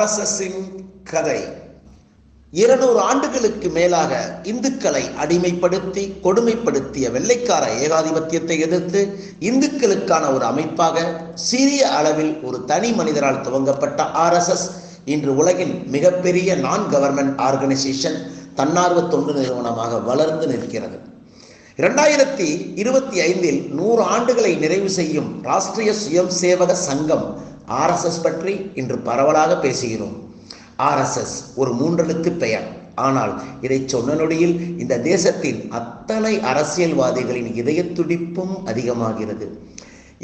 RSSின் கதை 200 ஆண்டுகளுக்கு மேலாக இந்துக்களை அடிமைப்படுத்தி கொடுமைப்படுத்திய வெள்ளைக்கார ஏகாதிபத்தியத்தை எதிர்த்து இந்துக்களுக்கான ஒரு அமைப்பாக சிறிய அளவில் ஒரு தனி மனிதரால் துவங்கப்பட்ட RSS இன்று உலகின் மிகப்பெரிய நான் கவர்மெண்ட் ஆர்கனைசேஷன் தன்னார்வ தொண்டு நிறுவனமாக வளர்ந்து நிற்கிறது. 2025 100 ஆண்டுகளை நிறைவு செய்யும் ராஷ்டிரிய சுயம் சேவக சங்கம் RSS பற்றி இன்று பரவலாக பேசுகிறோம். RSS ஒரு 3 எழுத்து பெயர். ஆனால் இதை சொன்ன நொடியில் இந்த தேசத்தின் அத்தனை அரசியல்வாதிகளின் இதய துடிப்பும் அதிகமாகிறது.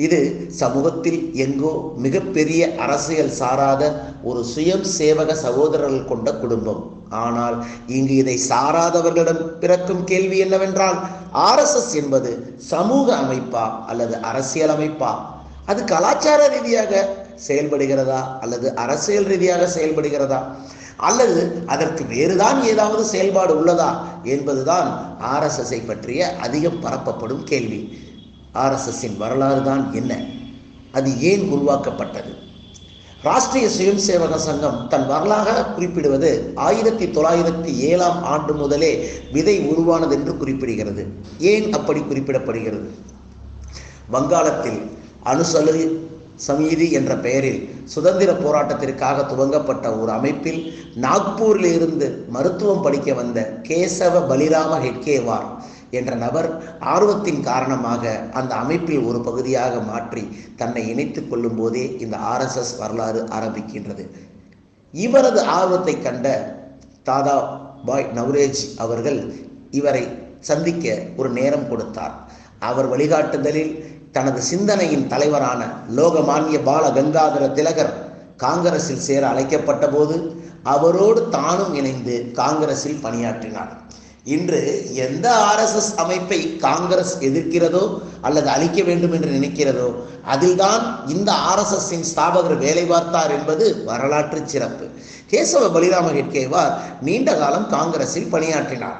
இது சமூகத்தில் எங்கோ மிகப்பெரிய அரசியல் சாராத ஒரு சுயம் சேவக சகோதரர்கள் கொண்ட குடும்பம். ஆனால் இங்கு இதை சாராதவர்களிடம் பிறக்கும் கேள்வி என்னவென்றால், RSS என்பது சமூக அமைப்பா அல்லது அரசியல் அமைப்பா? அது கலாச்சார ரீதியாக செயல்படுகிறதா அல்லது அரசியல் ரீதியாக செயல்படுகிறதா அல்லது அதற்கு வேறுதான் ஏதாவது செயல்பாடு உள்ளதா என்பதுதான் RSSஐ பற்றிய அதிகம் பரப்பப்படும் கேள்வி. RSSின் வரலாறு தான் என்ன? அது ஏன் உருவாக்கப்பட்டது? ராஷ்டிரிய சுயம் சேவக சங்கம் தன் வரலாறாக குறிப்பிடுவது 1907ஆம் ஆண்டு முதலே விதை உருவானது என்று குறிப்பிடுகிறது. ஏன் அப்படி குறிப்பிடப்படுகிறது? வங்காளத்தில் அனுசலு சமிதி என்ற பெயரில் சுதந்திர போராட்டத்திற்காக துவங்கப்பட்ட ஒரு அமைப்பில் நாக்பூரில் இருந்து மருத்துவம் படிக்க வந்த கேசவ பலிராம ஹெட்கேவார் என்ற நபர் ஆர்வத்தின் காரணமாக அந்த அமைப்பில் ஒரு பகுதியாக மாற்றி தன்னை இணைத்துக் கொள்ளும் போதே இந்த RSS வரலாறு ஆரம்பிக்கின்றது. இவரது ஆர்வத்தை கண்ட தாதா பாய் நவ்ரோஜி அவர்கள் இவரை சந்திக்க ஒரு நேரம் கொடுத்தார். அவர் வழிகாட்டுதலில் தனது சிந்தனையின் தலைவரான லோகமானிய பால கங்காதர திலகர் காங்கிரஸில் சேர அழைக்கப்பட்ட போது அவரோடு தானும் இணைந்து காங்கிரஸில் பணியாற்றினார். இன்று எந்த RSS அமைப்பை காங்கிரஸ் எதிர்க்கிறதோ அல்லது அழிக்க வேண்டும் என்று நினைக்கிறதோ அதில்தான் இந்த RSSின் ஸ்தாபகர் வேலை பார்த்தார் என்பது வரலாற்று சிறப்பு. கேசவ பலிராம ஹெட்கேவார் நீண்ட காலம் காங்கிரஸில் பணியாற்றினார்.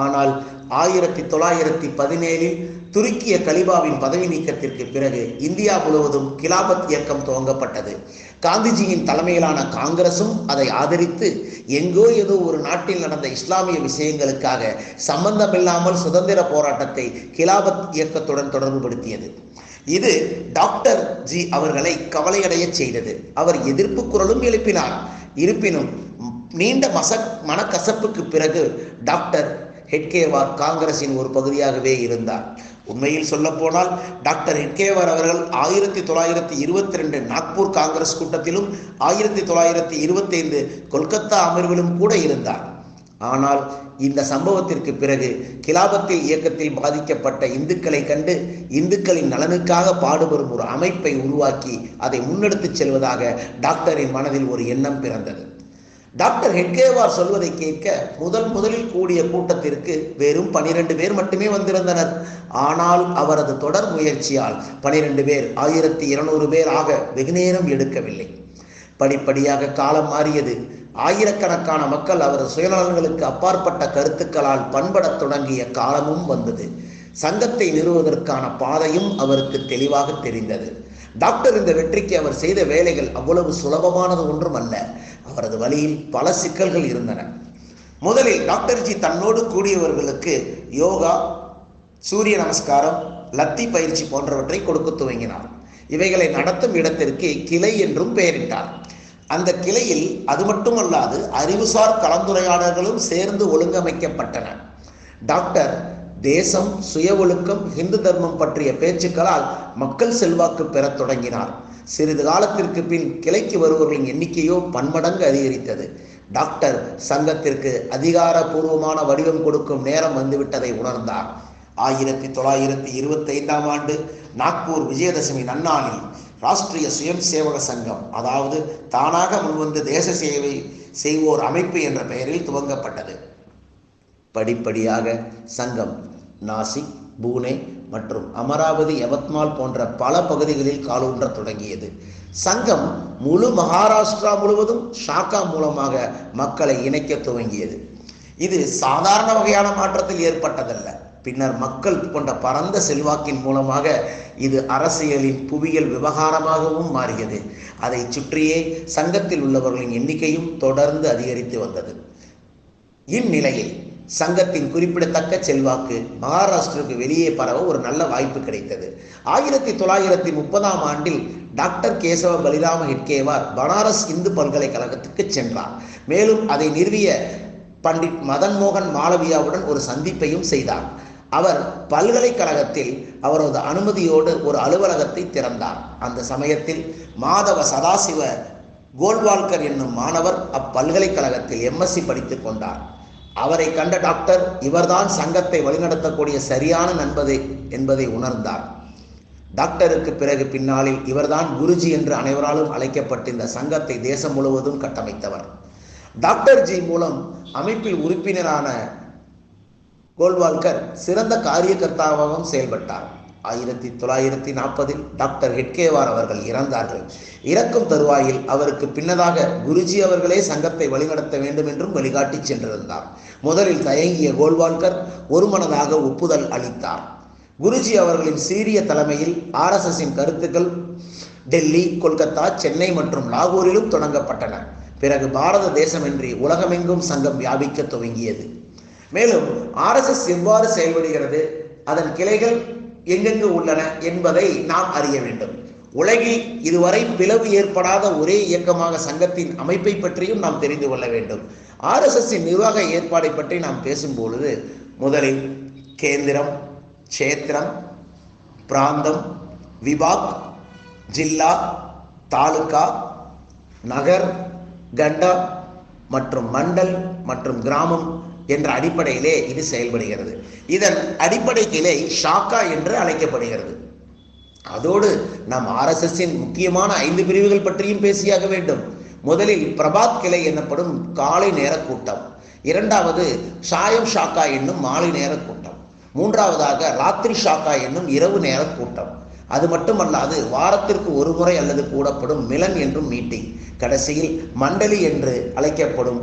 ஆனால் 1917 துருக்கிய கலிபாவின் பதவி நீக்கத்திற்கு பிறகு இந்தியா முழுவதும் கிலாபத் இயக்கம் துவங்கப்பட்டது. காந்திஜியின் தலைமையிலான காங்கிரசும் அதை ஆதரித்து எங்கோ ஏதோ ஒரு நாட்டில் நடந்த இஸ்லாமிய விஷயங்களுக்காக சம்பந்தமில்லாமல் சுதந்திர போராட்டத்தை கிலாபத் இயக்கத்துடன் தொடர்புபடுத்தியது. இது டாக்டர் ஜி அவர்களை கவலையடைய செய்தது. அவர் எதிர்ப்பு குரலும் எழுப்பினார். இருப்பினும் நீண்ட மனக்கசப்புக்கு பிறகு டாக்டர் ஹெட்கேவார் காங்கிரஸின் ஒரு பகுதியாகவே இருந்தார். உண்மையில் சொல்ல போனால் டாக்டர் ஹெட்கேவார் அவர்கள் 1922 நாக்பூர் காங்கிரஸ் கூட்டத்திலும் 1925 கொல்கத்தா அமர்விலும் கூட இருந்தார். ஆனால் இந்த சம்பவத்திற்கு பிறகு கிலாபத்தில் இயக்கத்தில் பாதிக்கப்பட்ட இந்துக்களை கண்டு இந்துக்களின் நலனுக்காக பாடுபடும் ஒரு அமைப்பை உருவாக்கி அதை முன்னெடுத்துச் செல்வதாக டாக்டரின் மனதில் ஒரு எண்ணம் பிறந்தது. டாக்டர் ஹெட்கேவார் சொல்வதை கேட்க முதலில் கூடிய கூட்டத்திற்கு வெறும் 12 பேர் மட்டுமே வந்திருந்தனர். ஆனால் அவரது தொடர் முயற்சியால் 12 பேர் 1200 பேர் ஆக வெகுநேரம் எடுக்கவில்லை. படிப்படியாக காலம் மாறியது. ஆயிரக்கணக்கான மக்கள் அவரது சுயநலன்களுக்கு அப்பாற்பட்ட கருத்துக்களால் பண்படத் தொடங்கிய காலமும் வந்தது. சங்கத்தை நிறுவுவதற்கான பாதையும் அவருக்கு தெளிவாக தெரிந்தது. டாக்டர் இந்த வெற்றிக்கு அவர் செய்த வேலைகள் அவ்வளவு சுலபமானது ஒன்றும் அல்ல. அவரது வழியில் பல சிக்கல்கள் இருந்தன. முதலில் டாக்டர்ஜி தன்னோடு கூடியவர்களுக்கு யோகா, சூரிய நமஸ்காரம், லத்தி பயிற்சி போன்றவற்றை கொடுக்க துவங்கினார். இவைகளை நடத்தும் இடத்திற்கு கிளை என்றும் பெயரிட்டார். அந்த கிளையில் அது மட்டுமல்லாது அறிவுசார் கலந்துரையாடல்களும் சேர்ந்து ஒழுங்கமைக்கப்பட்டன. டாக்டர் தேசம், சுய ஒழுக்கம், இந்து தர்மம் பற்றிய பேச்சுக்களால் மக்கள் செல்வாக்கு பெறத் தொடங்கினார். சிறிது காலத்திற்கு பின் கிளைக்கு வருபவர்களின் எண்ணிக்கையோ பன்மடங்கு அதிகரித்தது. டாக்டர் சங்கத்திற்கு அதிகாரபூர்வமான வடிவம் கொடுக்கும் நேரம் வந்துவிட்டதை உணர்ந்தார். 1925ஆம் ஆண்டு நாக்பூர் விஜயதசமி நன்னாளில் ராஷ்டிரிய சுயம் சேவக சங்கம், அதாவது தானாக முன்வந்து தேச சேவை செய்வோர் அமைப்பு என்ற பெயரில் துவங்கப்பட்டது. படிப்படியாக சங்கம் நாசிக், பூனே மற்றும் அமராவதி, யவத்மால் போன்ற பல பகுதிகளில் காலூன்ற தொடங்கியது. சங்கம் முழு மகாராஷ்டிரா முழுவதும் ஷாக்கா மூலமாக மக்களை இணைக்க துவங்கியது. இது சாதாரண வகையான மாற்றத்தில் ஏற்பட்டதல்ல. பின்னர் மக்கள் கொண்ட பரந்த செல்வாக்கின் மூலமாக இது அரசியலின் புவியியல் விவகாரமாகவும் மாறியது. அதை சுற்றியே சங்கத்தில் உள்ளவர்களின் எண்ணிக்கையும் தொடர்ந்து அதிகரித்து வந்தது. இந்நிலையில் சங்கத்தின் குறிப்பிடத்தக்க செல்வாக்கு மகாராஷ்டிராவுக்கு வெளியே பரவ ஒரு நல்ல வாய்ப்பு கிடைத்தது. 1930ஆம் ஆண்டில் டாக்டர் கேசவ பலிராம ஹெட்கேவார் பனாரஸ் இந்து பல்கலைக்கழகத்துக்கு சென்றார். மேலும் அதை நிறுவிய பண்டிட் மதன் மோகன் மாளவியாவுடன் ஒரு சந்திப்பையும் செய்தார். அவர் பல்கலைக்கழகத்தில் அவரது அனுமதியோடு ஒரு அலுவலகத்தை திறந்தார். அந்த சமயத்தில் மாதவ சதாசிவ கோல்வால்கர் என்னும் மாணவர் அப்பல்கலைக்கழகத்தில் MSc படித்துக் கொண்டார். அவரை கண்ட டாக்டர் இவர்தான் சங்கத்தை வழிநடத்தக்கூடிய சரியான என்பதை உணர்ந்தார். டாக்டருக்கு பிறகு பின்னாளில் இவர்தான் குருஜி என்று அனைவராலும் அழைக்கப்பட்ட இந்த சங்கத்தை தேசம் முழுவதும் கட்டமைத்தவர். டாக்டர் ஜி மூலம் அமைப்பில் உறுப்பினரான கோல்வால்கர் சிறந்த காரியகர்த்தாவாகவும் செயல்பட்டார். 1940இல் டாக்டர் ஹெட்கேவார் அவர்கள் இறந்தார்கள். இறக்கும் தருவாயில் அவருக்கு பின்னதாக குருஜி அவர்களே சங்கத்தை வழிநடத்த வேண்டும் என்றும் வழிகாட்டி சென்றிருந்தார். முதலில் தயங்கிய கோல்வால்கர் ஒருமனதாக ஒப்புதல் அளித்தார். குருஜி அவர்களின் சீரிய தலைமையில் RSSின் கருத்துக்கள் டெல்லி, கொல்கத்தா, சென்னை மற்றும் லாகூரிலும் தொடங்கப்பட்டன. பிறகு பாரத தேசமின்றி உலகமெங்கும் சங்கம் வியாபிக்க துவங்கியது. மேலும் RSS எவ்வாறு செயல்படுகிறது, அதன் கிளைகள் எங்கெங்கு உள்ளன என்பதை நாம் அறிய வேண்டும். உலகில் இதுவரை பிளவு ஏற்படாத ஒரே இயக்கமாக சங்கத்தின் அமைப்பை பற்றியும் நாம் தெரிந்து கொள்ள வேண்டும். RSSின் நிர்வாக ஏற்பாடை பற்றி நாம் பேசும்பொழுது முதலில் கேந்திரம், க்ஷேத்திரம், பிராந்தம், விபாக், ஜில்லா, தாலுகா, நகர், கண்டா மற்றும் மண்டல் மற்றும் கிராமம் என்ற அடிப்படையிலே இது செயல்படுகிறது. இதன் அடிப்படை கிளை ஷாக்கா என்று அழைக்கப்படுகிறது. அதோடு நாம் RSSின் முக்கியமான 5 பிரிவுகள் பற்றியும் பேசியாக வேண்டும். முதலில் பிரபாத் கிளை எனப்படும் காலை நேர கூட்டம், இரண்டாவது சாயம் ஷாக்கா என்னும் மாலை நேர கூட்டம், மூன்றாவதாக ராத்திரி ஷாக்கா என்னும் இரவு நேர கூட்டம். அது மட்டுமல்லாது வாரத்திற்கு ஒரு முறை அல்லது கூடப்படும் மிலன் என்றும் மீட்டிங், கடைசியில் மண்டலி என்று அழைக்கப்படும்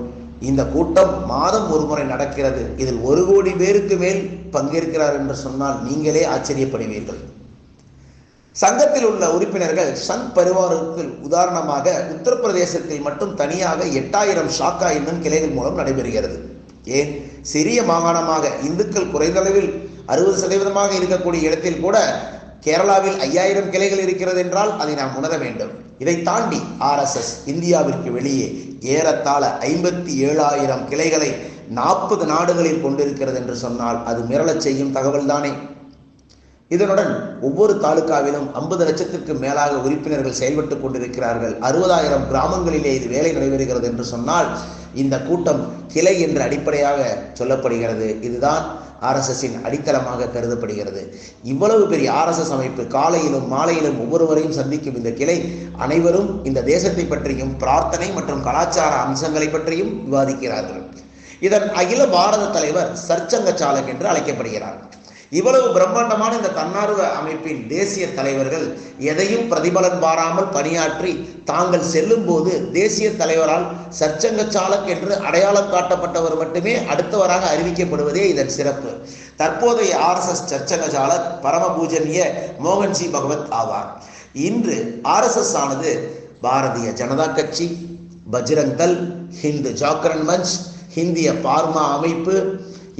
இந்த கூட்டம் மாதம் ஒரு முறை நடக்கிறது. இதில் 1 கோடி பேருக்கு மேல் பங்கேற்கிறார் என்று சொன்னால் நீங்களே ஆச்சரியப்படுவீர்கள். சங்கத்தில் உள்ள உறுப்பினர்கள் சங் பரிவாருக்கு உதாரணமாக உத்தரப்பிரதேசத்தில் மட்டும் தனியாக 8000 ஷாக்கா என்னும் கிளைகள் மூலம் நடைபெறுகிறது. ஏன், சிறிய மாகாணமாக இந்துக்கள் குறைந்தளவில் 60% இருக்கக்கூடிய இடத்தில் கூட கேரளாவில் 5000 கிளைகள் இருக்கிறது என்றால் அதை நாம் உணர வேண்டும். இதை தாண்டி RSS இந்தியாவிற்கு வெளியே ஏறத்தாழ 57,000 கிளைகளை 40 நாடுகளில் கொண்டிருக்கிறது என்று சொன்னால் அது மிரளச் செய்யும் தகவல் தானே. இதனுடன் ஒவ்வொரு தாலுகாவிலும் 50 லட்சத்திற்கு மேலாக உறுப்பினர்கள் செயல்பட்டுக் கொண்டிருக்கிறார்கள். 60,000 கிராமங்களிலே இது வேலை நடைபெறுகிறது என்று சொன்னால் இந்த கூட்டம் கிளை என்ற அடிப்படையாக சொல்லப்படுகிறது. இதுதான் RSSின் அடித்தளமாக கருதப்படுகிறது. இவ்வளவு பெரிய RSS அமைப்பு காலையிலும் மாலையிலும் ஒவ்வொருவரையும் சந்திக்கும் இந்த கிளை அனைவரும் இந்த தேசத்தை பற்றியும் பிரார்த்தனை மற்றும் கலாச்சார அம்சங்களை பற்றியும் விவாதிக்கிறார்கள். இதன் அகில பாரத தலைவர் சர்ச்சங்க சாலக் என்று அழைக்கப்படுகிறார். இவ்வளவு பிரம்மாண்டமான இந்த தன்னார்வ அமைப்பின் தேசிய தலைவர்கள் எதையும் பிரதிபலன் பாராமல் பணியாற்றி தாங்கள் செல்லும் போது தேசிய தலைவரால் சர்ச்சங்க சாலக் என்று அடையாளம் காட்டப்பட்டவர் மட்டுமே அடுத்தவராக அறிவிக்கப்படுவதே இதன் சிறப்பு. தற்போதைய RSS சர்ச்சங்க சாலக் பரமபூஜனிய மோகன்ஜி பகவத் ஆவார். இன்று RSS ஆனது பாரதிய ஜனதா கட்சி, பஜ்ரங் தள், ஹிந்து ஜாகரன் மஞ்ச், இந்திய பார்மா அமைப்பு,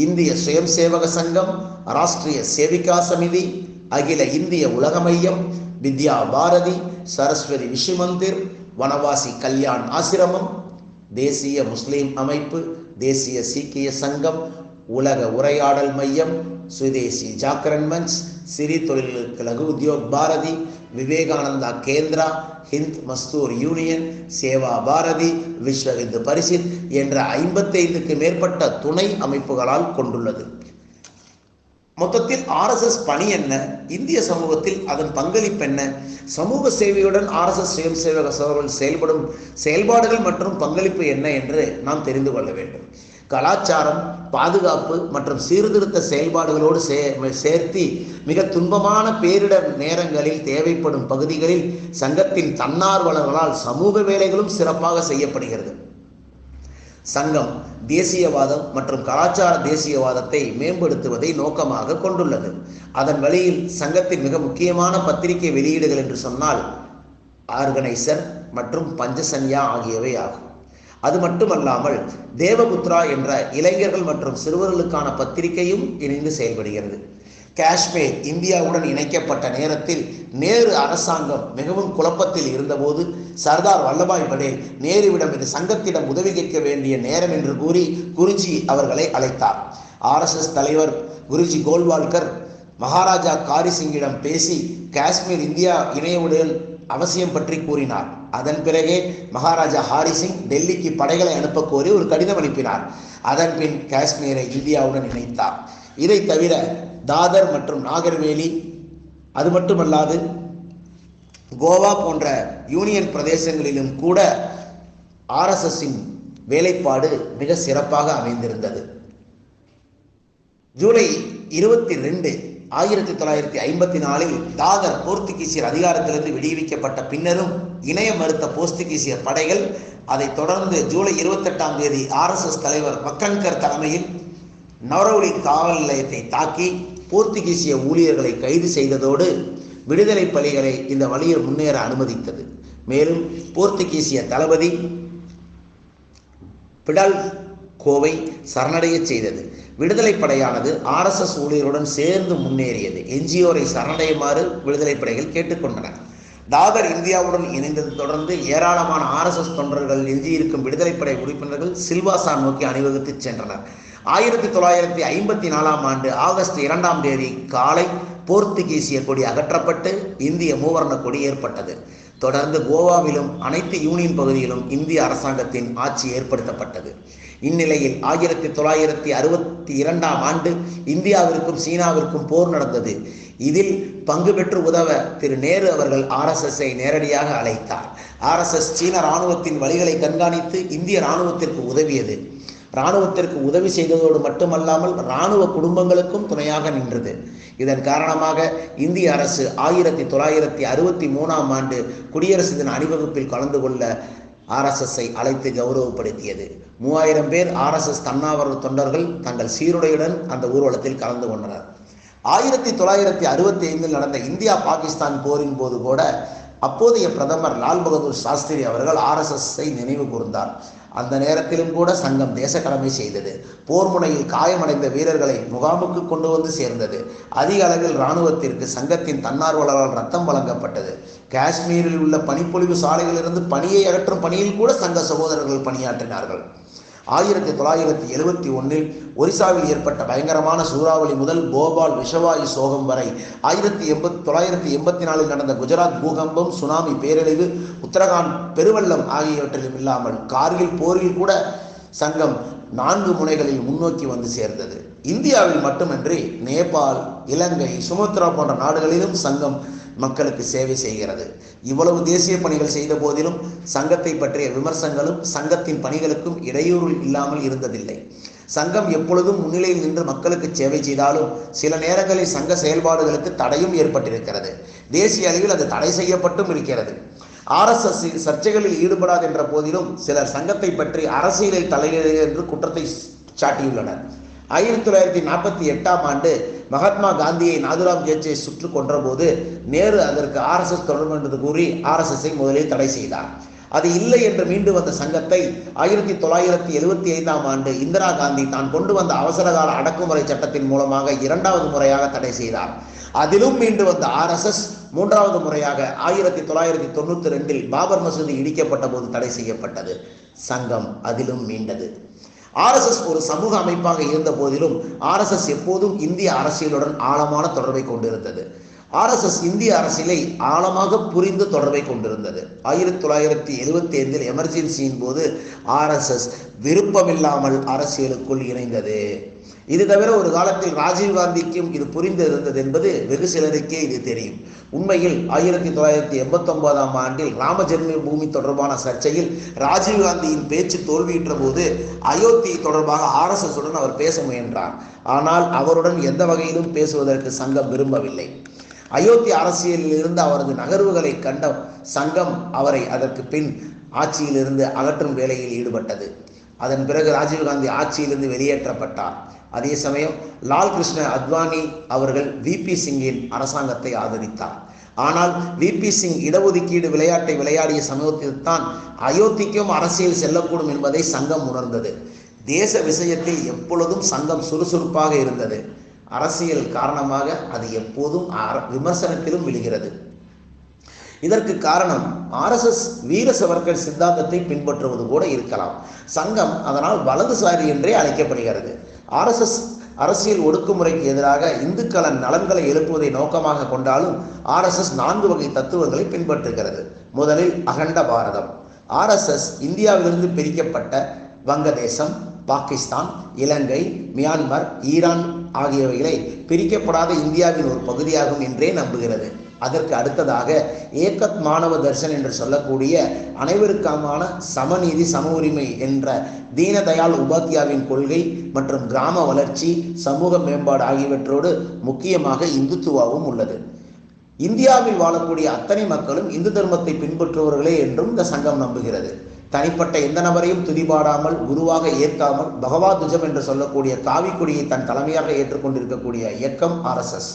இந்திய சுயம் சேவக சங்கம், ராஷ்டிரிய சேவிகா சமிதி, அகில இந்திய உலக மையம், வித்யா பாரதி, சரஸ்வதி விஷு மந்திர், வனவாசி கல்யாண் ஆசிரமம், தேசிய முஸ்லிம் அமைப்பு, தேசிய சீக்கிய சங்கம், உலக உரையாடல் மையம், சுதேசி ஜாகரன் மஞ்ச், சிறி தொழில்களுக்கு லகு உத்யோக் பாரதி, விவேகானந்தா கேந்திரா, ஹிந்த் மஸ்தூர் யூனியன், சேவா பாரதி, விஸ்வ இந்து பரிஷத் என்ற 55க்கு மேற்பட்ட துணை அமைப்புகளால் கொண்டுள்ளது. மொத்தத்தில் RSS பணி என்ன, இந்திய சமூகத்தில் அதன் பங்களிப்பு என்ன, சமூக சேவையுடன் RSS சுயம் சேவக சபைகள் செயல்படும் செயல்பாடுகள் மற்றும் பங்களிப்பு என்ன என்று நாம் தெரிந்து கொள்ள வேண்டும். கலாச்சாரம், பாதுகாப்பு மற்றும் சீர்திருத்த செயல்பாடுகளோடு சேர்த்து மிக துன்பமான பேரிடர் நேரங்களில் தேவைப்படும் பகுதிகளில் சங்கத்தின் தன்னார்வலர்களால் சமூக வேலைகளும் சிறப்பாக செய்யப்படுகிறது. சங்கம் தேசியவாதம் மற்றும் கலாச்சார தேசியவாதத்தை மேம்படுத்துவதை நோக்கமாக கொண்டுள்ளது. அதன் வழியில் சங்கத்தின் மிக முக்கியமான பத்திரிகை வெளியீடுகள் என்று சொன்னால் ஆர்கனைசர் மற்றும் பஞ்சசன்யா ஆகியவை ஆகும். அது மட்டுமல்லாமல் தேவபுத்ரா என்ற இளைஞர்கள் மற்றும் சிறுவர்களுக்கான பத்திரிகையும் இணைந்து செயல்படுகிறது. காஷ்மீர் இந்தியாவுடன் இணைக்கப்பட்ட நேரத்தில் நேரு அரசாங்கம் மிகவும் குழப்பத்தில் இருந்தபோது சர்தார் வல்லபாய் படேல் நேருவிடம் இது சங்கத்திடம் உதவி கேட்க வேண்டிய நேரம் என்று கூறி குருஜி அவர்களை அழைத்தார். RSS தலைவர் குருஜி கோல்வால்கர் மகாராஜா காரி சிங்கிடம் பேசி காஷ்மீர் இந்தியா இணையவுடன் அவசியம் பற்றி கூறினார். அதன் பிறகே மகாராஜா ஹாரி சிங் டெல்லிக்கு படைகளை அனுப்ப கோரி ஒரு கடிதம் அனுப்பினார். அதன் பின் காஷ்மீரை இந்தியாவுடன் இணைத்தார். இதை தவிர தாதர் மற்றும் நாகர்வேலி, அது மட்டுமல்லாது கோவா போன்ற யூனியன் பிரதேசங்களிலும் கூட RSSின் வேலைப்பாடு மிக சிறப்பாக அமைந்திருந்தது. ஜூலை 22, 1954 தாதர் போர்த்துகீசியர் அதிகாரத்திலிருந்து விடுவிக்கப்பட்ட பின்னரும் இணைய மறுத்த போர்த்துகீசிய படைகள் அதைத் தொடர்ந்து ஜூலை 28 RSS தலைவர் மக்கன்கர் தலைமையில் நவரவுலி காவல் நிலையத்தை தாக்கி போர்த்துகீசிய ஊழியர்களை கைது செய்ததோடு விடுதலை பலிகளை இந்த வழியில் முன்னேற அனுமதித்தது. மேலும் போர்த்துகீசிய தளபதி பிடல் கோவை சரணடைய செய்தது. விடுதலை படையானது RSS ஊழியருடன் சேர்ந்து முன்னேறியது. எஞ்சியோரை சரணடையுமாறு விடுதலை படைகள் கேட்டுக்கொண்டன. தாதர் இந்தியாவுடன் இணைந்தது தொடர்ந்து ஏராளமான RSS தொண்டர்கள் எஞ்சியிருக்கும் விடுதலை படை உறுப்பினர்கள் சில்வாசா நோக்கி அணிவகுத்து சென்றனர். 1954 ஆகஸ்ட் 2 காலை போர்த்துகீசிய கொடி அகற்றப்பட்டு இந்திய மூவர்ண கொடி ஏற்பட்டது. தொடர்ந்து கோவாவிலும் அனைத்து யூனியன் பகுதியிலும் இந்திய அரசாங்கத்தின் ஆட்சி ஏற்படுத்தப்பட்டது. இந்நிலையில் 1962 இந்தியாவிற்கும் சீனாவிற்கும் போர் நடந்தது. இதில் பங்கு பெற்று உதவ திரு நேரு அவர்கள் RSSஐ நேரடியாக அழைத்தார். RSS சீன இராணுவத்தின் வழிகளை கண்காணித்து இந்திய இராணுவத்திற்கு உதவியது. இராணுவத்திற்கு உதவி செய்ததோடு மட்டுமல்லாமல் இராணுவ குடும்பங்களுக்கும் துணையாக நின்றது. இதன் காரணமாக இந்திய அரசு 1963 குடியரசு தின அணிவகுப்பில் கலந்து கொள்ள RSSஐ அழைத்து கௌரவப்படுத்தியது. 3000 பேர் RSS தன்னார்வ தொண்டர்கள் தங்கள் சீருடையுடன் அந்த ஊர்வலத்தில் கலந்து கொண்டனர். 1965 நடந்த இந்தியா பாகிஸ்தான் போரின் போது கூட அப்போதைய பிரதமர் லால் பகதூர் சாஸ்திரி அவர்கள் RSSஐ நினைவு கூர்ந்தார். அந்த நேரத்திலும் கூட சங்கம் தேச கடமை செய்தது. போர் முனையில் காயமடைந்த வீரர்களை முகாமுக்கு கொண்டு வந்து சேர்ந்தது. அதிக அளவில் இராணுவத்திற்கு சங்கத்தின் தன்னார்வலரால் ரத்தம் வழங்கப்பட்டது. காஷ்மீரில் உள்ள பனிப்பொழிவு சாலைகளிலிருந்து பனியை அகற்றும் பணியில் கூட சங்க சகோதரர்கள் பணியாற்றினார்கள். 1971 ஒரிசாவில் ஏற்பட்ட பயங்கரமான சூறாவளி முதல் போபால் விஷவாயு சோகம் வரை 1984 நடந்த குஜராத் பூகம்பம், சுனாமி பேரழிவு, உத்தரகாண்ட் பெருவெள்ளம் ஆகியவற்றிலும் இல்லாமல் கார்கில் போரில் கூட சங்கம் 4 முனைகளில் முன்னோக்கி வந்து சேர்ந்தது. இந்தியாவில் மட்டுமின்றி நேபாள், இலங்கை, சுமத்ரா போன்ற நாடுகளிலும் சங்கம் மக்களுக்கு சேவை செய்கிறது. இவ்வளவு தேசிய பணிகள் செய்த போதிலும் சங்கத்தை பற்றிய விமர்சனங்களும் சங்கத்தின் பணிகளுக்கும் இடையூறு இல்லாமல் இருந்ததில்லை. சங்கம் எப்பொழுதும் முன்னிலையில் நின்று மக்களுக்கு சேவை செய்தாலும் சில நேரங்களில் சங்க செயல்பாடுகளுக்கு தடையும் ஏற்பட்டிருக்கிறது. தேசிய அளவில் அது தடை செய்யப்பட்டும் இருக்கிறது. RSS சர்ச்சைகளில் ஈடுபடாது என்ற போதிலும் சிலர் சங்கத்தை பற்றி அரசியலில் தலையிடு என்று குற்றத்தை சாட்டியுள்ளனர். 1948 மகாத்மா காந்தியை நாதுராம் கோட்சே சுட்டு கொன்ற போது நேரு அதற்கு RSS தொடர்பு என்று கூறி RSSஐ முதலில் தடை செய்தார். அது இல்லை என்று மீண்டு வந்த சங்கத்தை 1975 இந்திரா காந்தி தான் கொண்டு வந்த அவசரகால அடக்குமுறை சட்டத்தின் மூலமாக 2வது முறையாக தடை செய்தார். அதிலும் மீண்டு வந்த RSS 3வது முறையாக 1992 பாபர் மசூதி இடிக்கப்பட்ட போது தடை செய்யப்பட்டது. சங்கம் அதிலும் மீண்டது. RSS ஒரு சமூக அமைப்பாக இருந்த போதிலும் RSS எப்போதும் இந்திய அரசியலுடன் ஆழமான தொடர்பை கொண்டிருந்தது. RSS இந்திய அரசியலை ஆழமாக புரிந்து தொடர்பை கொண்டிருந்தது. 1975 எமர்ஜென்சியின் போது RSS விருப்பமில்லாமல் அரசியலுக்குள் இணைந்தது. இது தவிர ஒரு காலத்தில் ராஜீவ்காந்திக்கும் இது புரிந்து இருந்தது என்பது வெகு சிலருக்கே இது தெரியும். உண்மையில் 1989 ராம ஜென்ம பூமி தொடர்பான சர்ச்சையில் ராஜீவ்காந்தியின் பேச்சு தோல்வியுற்ற போது அயோத்தி தொடர்பாக RSS உடன் அவர் பேச முயன்றார். ஆனால் அவருடன் எந்த வகையிலும் பேசுவதற்கு சங்கம் விரும்பவில்லை. அயோத்தி அரசியலில் இருந்து அவரது நகர்வுகளை கண்ட சங்கம் அவரை அதற்கு பின் ஆட்சியிலிருந்து அகற்றும் வேலையில் ஈடுபட்டது. அதன் பிறகு ராஜீவ்காந்தி ஆட்சியிலிருந்து வெளியேற்றப்பட்டார். அதே சமயம் லால் கிருஷ்ண அத்வானி அவர்கள் விபி சிங்கின் அரசாங்கத்தை ஆதரித்தார். ஆனால் விபி சிங் இடஒதுக்கீடு விளையாட்டை விளையாடிய சமூகத்தில்தான் அயோத்திக்கும் அரசியல் செல்லக்கூடும் என்பதை சங்கம் உணர்ந்தது. தேச விஷயத்தில் எப்பொழுதும் சங்கம் சுறுசுறுப்பாக இருந்தது. அரசியல் காரணமாக அது எப்போதும் விமர்சனத்திலும் விழுகிறது. இதற்கு காரணம் RSS வீர சவர்கர் சித்தாந்தத்தை பின்பற்றுவது கூட இருக்கலாம். சங்கம் அதனால் வலதுசாரி என்றே அழைக்கப்படுகிறது. RSS அரசியல் ஒடுக்குமுறைக்கு எதிராக இந்துக்களின் நலன்களை எழுப்புவதை நோக்கமாக கொண்டாலும் RSS 4 வகை தத்துவங்களை பின்பற்றுகிறது. முதலில் அகண்ட பாரதம். RSS இந்தியாவிலிருந்து பிரிக்கப்பட்ட வங்கதேசம், பாகிஸ்தான், இலங்கை, மியான்மர், ஈரான் ஆகியவைகளை பிரிக்கப்படாத இந்தியாவின் ஒரு பகுதியாகும் என்றே நம்புகிறது. அதற்கு அடுத்ததாக ஏகத் மாணவ தர்ஷன் என்று சொல்லக்கூடிய அனைவருக்கான சமநீதி சம உரிமை என்ற தீனதயாள் உபாத்யாவின் கொள்கை மற்றும் கிராம வளர்ச்சி, சமூக மேம்பாடு ஆகியவற்றோடு முக்கியமாக இந்துத்துவாவும் உள்ளது. இந்தியாவில் வாழக்கூடிய அத்தனை மக்களும் இந்து தர்மத்தை பின்பற்றுபவர்களே என்றும் இந்த சங்கம் நம்புகிறது. தனிப்பட்ட எந்த நபரையும் துதிபாடாமல், குருவாக ஏற்காமல், பகவாதுஜம் என்று சொல்லக்கூடிய காவிக்குடியை தன் தலைமையாக ஏற்றுக்கொண்டிருக்கக்கூடிய இயக்கம் RSS.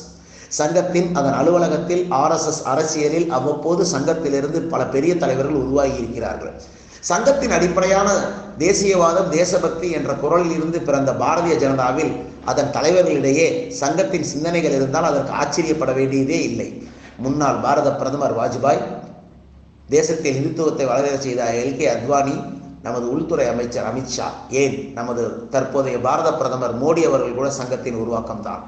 சங்கத்தின் அதன் அலுவலகத்தில் RSS அரசியலில் அவ்வப்போது சங்கத்திலிருந்து பல பெரிய தலைவர்கள் உருவாகி இருக்கிறார்கள். சங்கத்தின் அடிப்படையான தேசியவாதம், தேசபக்தி என்ற குரலில் இருந்து பிறந்த பாரதிய ஜனதாவில் அதன் தலைவர்களிடையே சங்கத்தின் சிந்தனைகள் இருந்தால் அதற்கு ஆச்சரியப்பட வேண்டியதே இல்லை. முன்னாள் பாரத பிரதமர் வாஜ்பாய், தேசத்தில் இந்துத்துவத்தை வளர செய்த LK அத்வானி, நமது உள்துறை அமைச்சர் அமித்ஷா, ஏன் நமது தற்போதைய பாரத பிரதமர் மோடி அவர்கள் கூட சங்கத்தின் உருவாக்கம்தான்.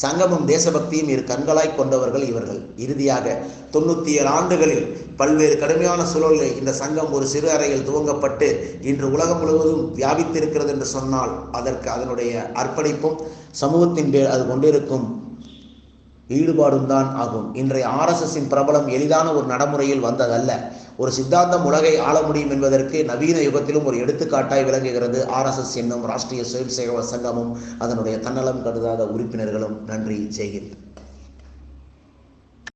சங்கமும் தேசபக்தியும் இரு கண்களாய் கொண்டவர்கள் இவர்கள். இறுதியாக 97 ஆண்டுகளில் பல்வேறு கடுமையான சூழலில் இந்த சங்கம் ஒரு சிறு அறையில் துவங்கப்பட்டு இன்று உலகம் முழுவதும் வியாபித்திருக்கிறது என்று சொன்னால் அதற்கு அதனுடைய அர்ப்பணிப்பும் சமூகத்தின் பேர் அது கொண்டிருக்கும் ஈடுபாடும் தான் ஆகும். இன்றைய RSSின் பிரபலம் எளிதான ஒரு நடைமுறையில் வந்ததல்ல. ஒரு சித்தாந்தம் உலகை ஆள முடியும் என்பதற்கு நவீன யுகத்திலும் ஒரு எடுத்துக்காட்டாய் விளங்குகிறது RSS என்னும் ராஷ்டிரிய சுயம் சேவக சங்கமும் அதனுடைய தன்னலம் கருதாத உறுப்பினர்களும். நன்றி. ஜெய் ஹிந்த்.